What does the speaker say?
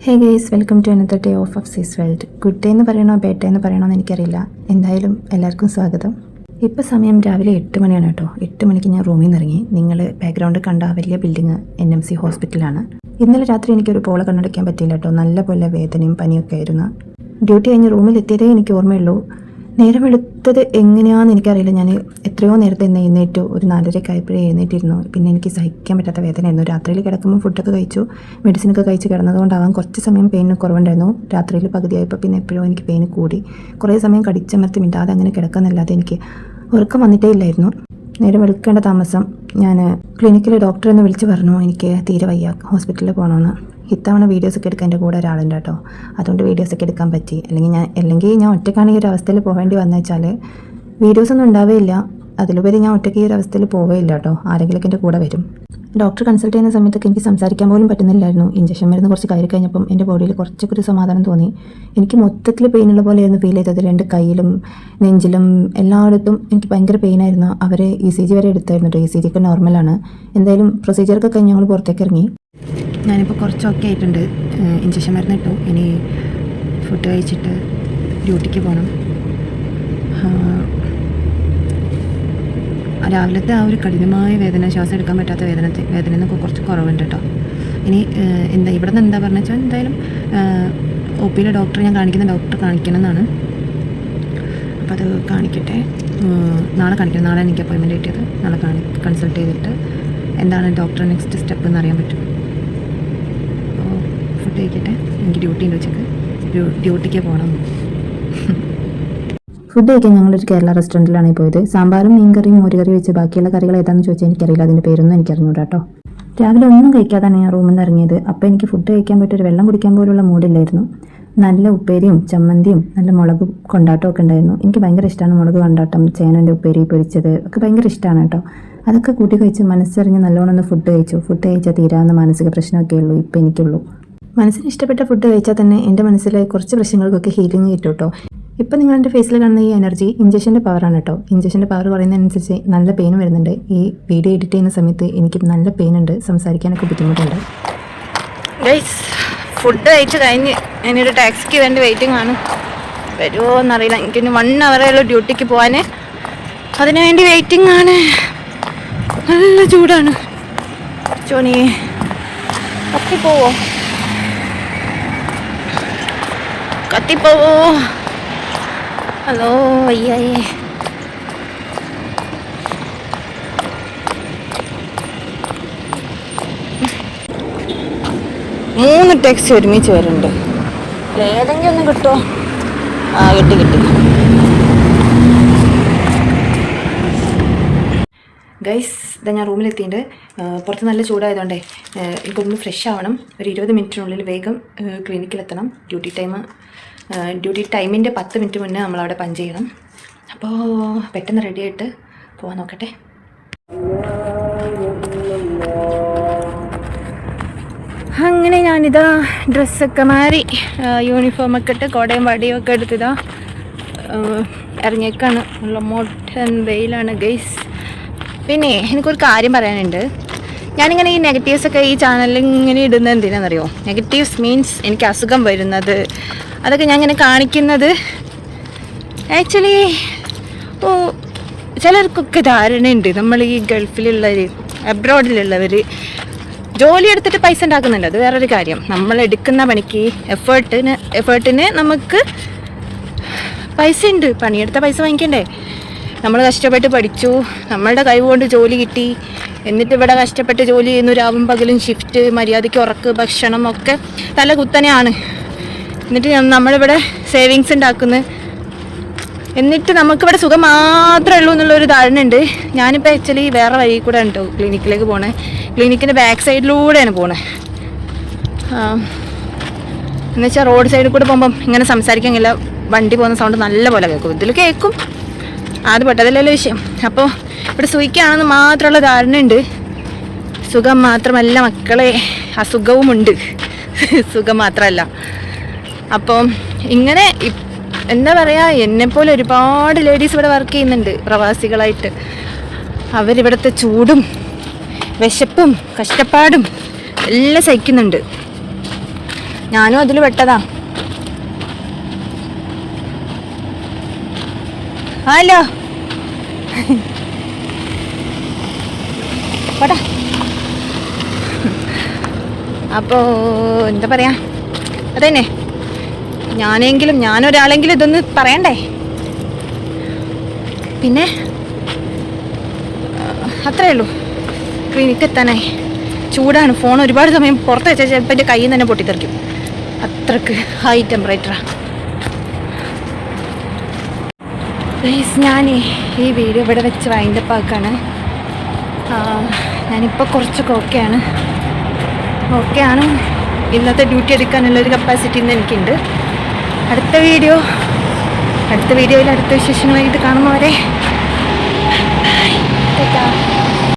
Hey guys, welcome to another day of sees world. Good day എന്ന് പറയണോ bad day എന്ന് പറയണോ എന്ന് എനിക്കറിയില്ല. എന്തായാലും എല്ലാവർക്കും സ്വാഗതം. ഇപ്പോൾ സമയം രാവിലെ 8 മണിയാണ് കേട്ടോ. 8 മണിക്ക് ഞാൻ റൂമിൽ നിന്ന് ഇറങ്ങി. നിങ്ങൾ ബാക്ക്ഗ്രൗണ്ടിൽ കണ്ട വലിയ ബിൽഡിങ് NMC ഹോസ്പിറ്റലാണ്. ഇന്നലെ രാത്രി എനിക്കൊരു പോള കണ്ണടയ്ക്കാൻ പറ്റിയില്ല കേട്ടോ. നല്ല പോലെ വേദനയും പനിയൊക്കെ ആയിരുന്നു. ഡ്യൂട്ടി കഴിഞ്ഞ് റൂമിലെത്തിയതേ എനിക്ക് ഓർമ്മയുള്ളൂ. നേരം എടുത്തത് എങ്ങനെയാണെന്ന് എനിക്കറിയില്ല. ഞാൻ എത്രയോ നേരത്തെ എഴുന്നേറ്റു. ഒരു 4:30 ആയപ്പോഴേ എഴുന്നേറ്റിരുന്നു. പിന്നെ എനിക്ക് സഹിക്കാൻ പറ്റാത്ത വേദനയായിരുന്നു. രാത്രിയിൽ കിടക്കുമ്പോൾ ഫുഡൊക്കെ കഴിച്ചു, മെഡിസിനൊക്കെ കഴിച്ച് കിടന്നതുകൊണ്ടാവാം കുറച്ച് സമയം പെയിന് കുറവുണ്ടായിരുന്നു. രാത്രിയിൽ പകുതിയായപ്പോൾ പിന്നെ എപ്പോഴും എനിക്ക് പെയിന് കൂടി. കുറേ സമയം കടിച്ചമർത്തി മിണ്ടാതെ അങ്ങനെ കിടക്കുന്നല്ലാതെ എനിക്ക് ഉറക്കം വന്നിട്ടേ ഇല്ലായിരുന്നു. നേരെ വെളുക്കേണ്ട താമസം ഞാൻ ക്ലിനിക്കിൽ ഡോക്ടറെ ഒന്ന് വിളിച്ച് പറഞ്ഞു എനിക്ക് തീരെ വയ്യ, ഹോസ്പിറ്റലിൽ പോകണമെന്ന്. ഇത്തവണ വീഡിയോസൊക്കെ എടുക്കാൻ എൻ്റെ കൂടെ ഒരാളുണ്ട് കേട്ടോ. അതുകൊണ്ട് വീഡിയോസൊക്കെ എടുക്കാൻ പറ്റി. അല്ലെങ്കിൽ ഞാൻ ഒറ്റയ്ക്കാണ് ഈ ഒരു അവസ്ഥയിൽ പോകേണ്ടി വന്നുവെച്ചാൽ വീഡിയോസൊന്നും ഉണ്ടാവുകയില്ല. അതിലുപരി ഞാൻ ഒറ്റയ്ക്ക് ഈ ഒരു അവസ്ഥയിൽ പോവുകയില്ല കേട്ടോ. ആരെങ്കിലുമൊക്കെ എൻ്റെ കൂടെ വരും. ഡോക്ടർ കൺസൾട്ട് ചെയ്യുന്ന സമയത്തൊക്കെ എനിക്ക് സംസാരിക്കാൻ പോലും പറ്റുന്നില്ലായിരുന്നു. ഇഞ്ചക്ഷൻ മരുന്ന് കുറച്ച് കയറി കഴിഞ്ഞപ്പം എൻ്റെ ബോഡിയിൽ കുറച്ചൊക്കെ ഒരു സമാധാനം തോന്നി. എനിക്ക് മൊത്തത്തിൽ പെയിനുള്ള പോലെയായിരുന്നു ഫീൽ ചെയ്തത്. 2 കൈയിലും നെഞ്ചിലും എല്ലായിടത്തും എനിക്ക് ഭയങ്കര പെയിനായിരുന്നു. അവർ ECG വരെ എടുത്തായിരുന്നു കേട്ടോ. ECG ഒക്കെ നോർമലാണ്. എന്തായാലും പ്രൊസീജിയറൊക്കെ കഴിഞ്ഞ് ഞങ്ങൾ പുറത്തേക്ക് ഇറങ്ങി. ഞാനിപ്പോൾ കുറച്ചൊക്കെ ആയിട്ടുണ്ട്. ഇഞ്ചക്ഷൻ മരുന്ന് ഇട്ടു. ഇനി ഫുഡ് കഴിച്ചിട്ട് ഡ്യൂട്ടിക്ക് പോകണം. രാവിലത്തെ ആ ഒരു കഠിനമായ വേദന, ശ്വാസം എടുക്കാൻ പറ്റാത്ത വേദന എന്നൊക്കെ കുറച്ച് കുറവുണ്ട് കേട്ടോ. ഇനി ഇവിടെ നിന്ന് എന്താ പറഞ്ഞാൽ വെച്ചാൽ എന്തായാലും OPയിലെ ഡോക്ടറെ ഞാൻ കാണിക്കുന്ന ഡോക്ടറെ കാണിക്കണം എന്നാണ്. അപ്പോൾ അത് കാണിക്കട്ടെ. നാളെ കാണിക്കണം. നാളെ എനിക്ക് അപ്പോയിൻമെൻറ്റ് കിട്ടിയത്. നാളെ കൺസൾട്ട് ചെയ്തിട്ട് എന്താണ് ഡോക്ടറെ നെക്സ്റ്റ് സ്റ്റെപ്പ് എന്ന് അറിയാൻ പറ്റും. അപ്പോൾ ഫുഡ് കഴിക്കട്ടെ. എനിക്ക് ഡ്യൂട്ടി ഉണ്ട് ഉച്ചക്ക്. ഡ്യൂട്ടിക്ക് പോകണം. ഫുഡ് കഴിക്കാൻ ഞങ്ങളൊരു കേരള റെസ്റ്റോറൻറ്റിലാണ് പോയത്. സാമ്പാറും മീൻകറിയും മോരുകറി വെച്ച് ബാക്കിയുള്ള കറികൾ ഏതാണെന്ന് ചോദിച്ചാൽ എനിക്കറിയില്ല. അതിൻ്റെ പേരൊന്നും എനിക്കറിഞ്ഞൂടാ കേട്ടോ. രാവിലെ ഒന്നും കഴിക്കാതാണ് ഞാൻ റൂമിൽ നിന്ന് ഇറങ്ങിയത്. അപ്പോൾ എനിക്ക് ഫുഡ് കഴിക്കാൻ പറ്റിയൊരു വെള്ളം കുടിക്കാൻ പോലുള്ള മൂഡില്ലായിരുന്നു. നല്ല ഉപ്പേരിയും ചമ്മന്തിയും നല്ല മുളക് കൊണ്ടാട്ടവും ഒക്കെ ഉണ്ടായിരുന്നു. എനിക്ക് ഭയങ്കര ഇഷ്ടമാണ് മുളക് കൊണ്ടാട്ടം, ചേനൻ്റെ ഉപ്പേരി പൊരിച്ചത് ഒക്കെ ഭയങ്കര ഇഷ്ടമാണ് കേട്ടോ. അതൊക്കെ കൂട്ടി കഴിച്ച് മനസ്സറിഞ്ഞ് നല്ലോണം ഒന്ന് ഫുഡ് കഴിച്ചു. ഫുഡ് കഴിച്ചാൽ തീരാവുന്ന മാനസിക പ്രശ്നമൊക്കെ ഉള്ളൂ ഇപ്പോൾ എനിക്കുള്ളൂ. മനസ്സിന് ഇഷ്ടപ്പെട്ട ഫുഡ് കഴിച്ചാൽ തന്നെ എൻ്റെ മനസ്സിലെ കുറച്ച് പ്രശ്നങ്ങൾക്കൊക്കെ ഹീലിംഗ് കിട്ടും കേട്ടോ. ഇപ്പം നിങ്ങൾ എൻ്റെ ഫേസിൽ കാണുന്ന ഈ എനർജി ഇഞ്ചക്ഷൻ്റെ പവറാണ് കേട്ടോ. ഇഞ്ചക്ഷൻ്റെ പവർ പറയുന്നതിനനുസരിച്ച് നല്ല പെയിൻ വരുന്നുണ്ട്. ഈ വീഡിയോ എഡിറ്റ് ചെയ്യുന്ന സമയത്ത് എനിക്ക് നല്ല പെയിൻ ഉണ്ട്, സംസാരിക്കാനൊക്കെ ബുദ്ധിമുട്ടുണ്ട്. ഗൈസ്, ഫുഡ് കഴിച്ച് കഴിഞ്ഞ് ഞാനൊരു ടാക്സിക്ക് വേണ്ടി വെയിറ്റിംഗ് ആണ്. വരുമോ എന്നറിയില്ല. എനിക്കിനി 1 hour ഡ്യൂട്ടിക്ക് പോകാൻ. അതിനു വേണ്ടി വെയിറ്റിംഗ് ആണ്. നല്ല ചൂടാണ്. ചോണി കത്തിപ്പോവോ? കത്തിപ്പോവോ? ഹലോ വയ്യായേ. മൂന്ന് ടാക്സി ഒരുമിച്ച് വരുന്നുണ്ട്. ഏതെങ്കിലും ഒന്നും കിട്ടുമോ? കിട്ടി. ഗൈസ്, ഇതാ ഞാൻ റൂമിലെത്തിയിട്ടുണ്ട്. പുറത്ത് നല്ല ചൂടായതുകൊണ്ടേ എനിക്കൊന്ന് ഫ്രഷ് ആവണം. ഒരു 20 മിനിറ്റിനുള്ളിൽ വേഗം ക്ലിനിക്കിലെത്തണം. ഡ്യൂട്ടി ടൈമിൻ്റെ 10 മിനിറ്റ് മുന്നേ നമ്മളവിടെ പഞ്ച് ചെയ്യണം. അപ്പോൾ പെട്ടെന്ന് റെഡിയായിട്ട് പോകാൻ നോക്കട്ടെ. അങ്ങനെ ഞാനിതാ ഡ്രസ്സൊക്കെ മാറി യൂണിഫോമൊക്കെ ഇട്ട് കോടയും വടിയും ഒക്കെ എടുത്തിതാ ഇറങ്ങിയേക്കാണ്. നല്ല മോട്ടൻ വെയിലാണ് ഗൈസ്. പിന്നെ എനിക്കൊരു കാര്യം പറയാനുണ്ട്. ഞാനിങ്ങനെ ഈ നെഗറ്റീവ്സൊക്കെ ഈ ചാനലിൽ ഇങ്ങനെ ഇടുന്നത് എന്തിനാണെന്നറിയോ? നെഗറ്റീവ്സ് മീൻസ് എനിക്ക് അസുഖം വരുന്നത്, അതൊക്കെ ഞാൻ ഇങ്ങനെ കാണിക്കുന്നത് ആക്ച്വലി ചിലർക്കൊക്കെ ധാരണയുണ്ട്. നമ്മൾ ഈ ഗൾഫിലുള്ളവർ, അബ്രോഡിലുള്ളവർ ജോലി എടുത്തിട്ട് പൈസ ഉണ്ടാക്കുന്നുണ്ട്. അത് വേറൊരു കാര്യം. നമ്മൾ എടുക്കുന്ന പണിക്ക് എഫേർട്ടിന് നമുക്ക് പൈസ ഉണ്ട്. പണിയെടുത്ത പൈസ വാങ്ങിക്കണ്ടേ? നമ്മൾ കഷ്ടപ്പെട്ട് പഠിച്ചു, നമ്മളുടെ കഴിവുകൊണ്ട് ജോലി കിട്ടി. എന്നിട്ട് ഇവിടെ കഷ്ടപ്പെട്ട് ജോലി ചെയ്യുന്നു. രാവും പകലും ഷിഫ്റ്റ്, മര്യാദയ്ക്ക് ഉറക്ക്, ഭക്ഷണം ഒക്കെ തല കുത്തനെയാണ്. എന്നിട്ട് നമ്മളിവിടെ സേവിങ്സ് ഉണ്ടാക്കുന്നു. എന്നിട്ട് നമുക്കിവിടെ സുഖം മാത്രമേ ഉള്ളൂ എന്നുള്ളൊരു ധാരണ ഉണ്ട്. ഞാനിപ്പോൾ ആക്ച്വലി വേറെ വഴി കൂടെ ഉണ്ടോ ക്ലിനിക്കിലേക്ക് പോണേ. ക്ലിനിക്കിൻ്റെ ബാക്ക് സൈഡിലൂടെയാണ് പോണേ. എന്നുവെച്ചാൽ റോഡ് സൈഡിൽ കൂടെ പോകുമ്പം ഇങ്ങനെ സംസാരിക്കാനില്ല. വണ്ടി പോകുന്ന സൗണ്ട് നല്ല പോലെ കേൾക്കും. ഇതിൽ കേൾക്കും, അത് പെട്ടതല്ലല്ലോ വിഷയം. അപ്പോൾ ഇവിടെ സുഖിക്കുകയാണെന്ന് മാത്രമുള്ള ധാരണയുണ്ട്. സുഖം മാത്രമല്ല മക്കളെ, അസുഖവുമുണ്ട്. സുഖം മാത്രമല്ല. അപ്പം ഇങ്ങനെ എന്താ പറയുക, എന്നെപ്പോലെ ഒരുപാട് ലേഡീസ് ഇവിടെ വർക്ക് ചെയ്യുന്നുണ്ട് പ്രവാസികളായിട്ട്. അവരിവിടുത്തെ ചൂടും വിശപ്പും കഷ്ടപ്പാടും എല്ലാം സഹിക്കുന്നുണ്ട്. ഞാനും അതിൽ പെട്ടതാ. ഹലോ പോടാ. അപ്പോൾ എന്താ പറയാ, അതന്നെ, ഞാനൊരാളെങ്കിലും ഇതൊന്ന് പറയണ്ടേ. പിന്നെ അത്രേ ഉള്ളൂ. ക്ലിനിക്ക് എത്താനായി. ചൂടാണ്. ഫോൺ ഒരുപാട് സമയം പുറത്ത് വെച്ചാൽ ചിലപ്പോൾ എൻ്റെ കയ്യിൽ നിന്ന് തന്നെ പൊട്ടിത്തെറിക്കും. അത്രക്ക് ഹൈ ടെമ്പറേച്ചറാണ്. പ്ലീസ്, ഞാൻ ഈ വീഡിയോ ഇവിടെ വെച്ച് വൈൻഡപ്പ് ആക്കാണ്. ഞാനിപ്പോൾ കുറച്ചൊക്കെ ഓക്കെയാണ്. ഇന്നത്തെ ഡ്യൂട്ടി എടുക്കാനുള്ളൊരു കപ്പാസിറ്റി ഇന്ന് എനിക്കുണ്ട്. അടുത്ത വീഡിയോയിൽ അടുത്ത വിശേഷങ്ങളായിട്ട് കാണുന്നവരെ